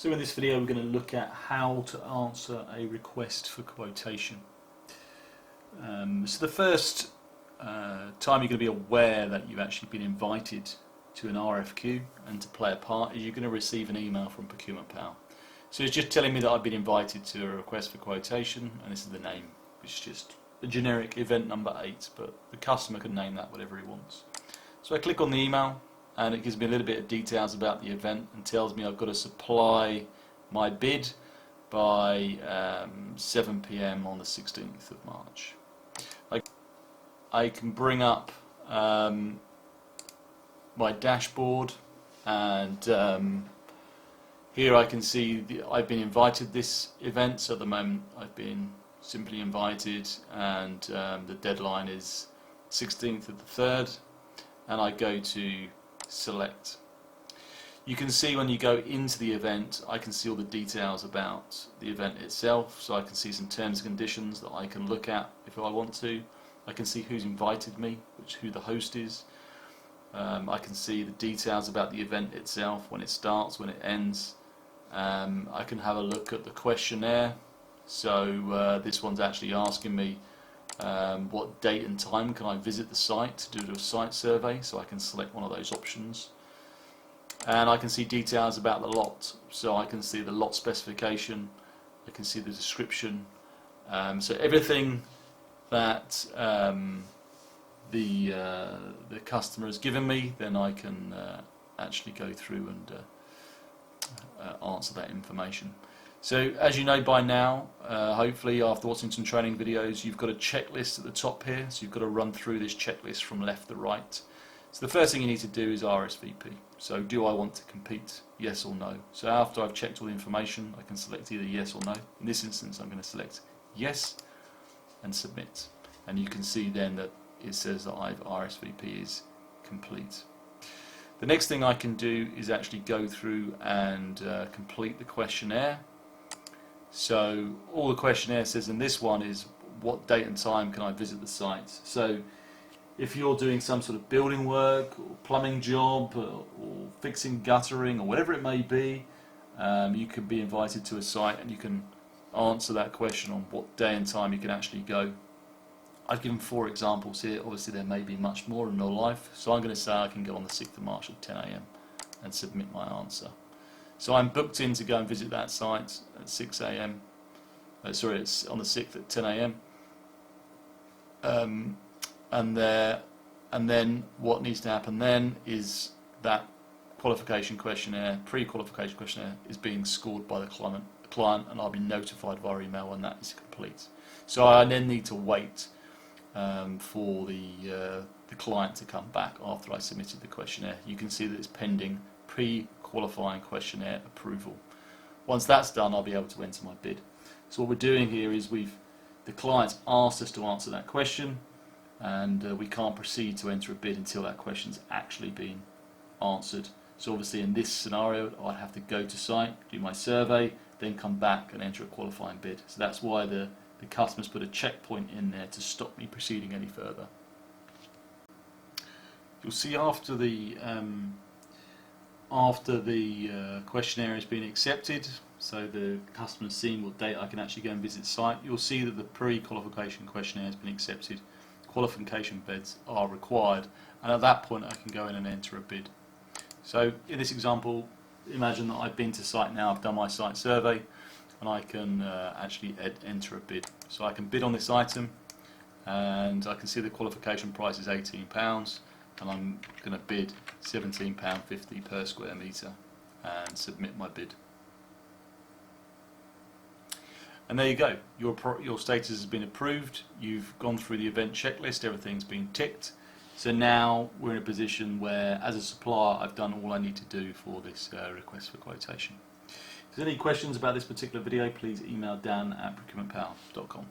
So in this video we're going to look at how to answer a request for quotation. So the first time you're going to be aware that you've actually been invited to an RFQ and to play a part is you're going to receive an email from Procurement Pal. So it's just telling me that I've been invited to a request for quotation, and this is the name. It's just a generic event number 8, but the customer can name that whatever he wants. So I click on the email and it gives me a little bit of details about the event and tells me I've got to supply my bid by 7 PM on the 16th of March. I can bring up my dashboard, and here I can see I've been invited to this event. So at the moment I've been simply invited, and the deadline is 16th of the 3rd, and I go to select. You can see when you go into the event, I can see all the details about the event itself, so I can see some terms and conditions that I can look at if I want to. I can see who's invited me, who the host is. I can see the details about the event itself, when it starts, when it ends. I can have a look at the questionnaire. So this one's actually asking me what date and time can I visit the site to do a site survey, so I can select one of those options. And I can see details about the lot, so I can see the lot specification, I can see the description, so everything that the customer has given me, then I can actually go through and answer that information. So as you know by now, hopefully after watching some training videos, you've got a checklist at the top here, so you've got to run through this checklist from left to right. So the first thing you need to do is RSVP. So do I want to compete, yes or no? So after I've checked all the information, I can select either yes or no. In this instance I'm going to select yes and submit, and you can see then that it says that I've RSVP is complete. The next thing I can do is actually go through and complete the questionnaire. So all the questionnaire says in this one is what date and time can I visit the site. So if you're doing some sort of building work or plumbing job or fixing guttering or whatever it may be, you can be invited to a site and you can answer that question on what day and time you can actually go. I've given 4 examples here. Obviously there may be much more in real life, so I'm going to say I can go on the 6th of March at 10 AM and submit my answer. So I'm booked in to go and visit that site at 6 AM. Sorry, it's on the 6th at 10 AM. And then what needs to happen then is that qualification questionnaire, pre-qualification questionnaire, is being scored by the client, and I'll be notified via email when that is complete. So I then need to wait for the client to come back after I submitted the questionnaire. You can see that it's pending pre-qualifying questionnaire approval. Once that's done, I'll be able to enter my bid. So what we're doing here is the client's asked us to answer that question, and we can't proceed to enter a bid until that question's actually been answered. So obviously in this scenario I'd have to go to site, do my survey, then come back and enter a qualifying bid. So that's why the customer's put a checkpoint in there to stop me proceeding any further. You'll see after the questionnaire has been accepted, so the customer's seen what date I can actually go and visit site, you'll see that the pre-qualification questionnaire has been accepted. Qualification bids are required, and at that point I can go in and enter a bid. So in this example, imagine that I've been to site now, I've done my site survey, and I can actually enter a bid. So I can bid on this item, and I can see the qualification price is £18, and I'm going to bid £17.50 per square metre and submit my bid. And there you go, your status has been approved, you've gone through the event checklist, everything's been ticked. So now we're in a position where, as a supplier, I've done all I need to do for this request for quotation. If there's any questions about this particular video, please email dan@procurementpal.com.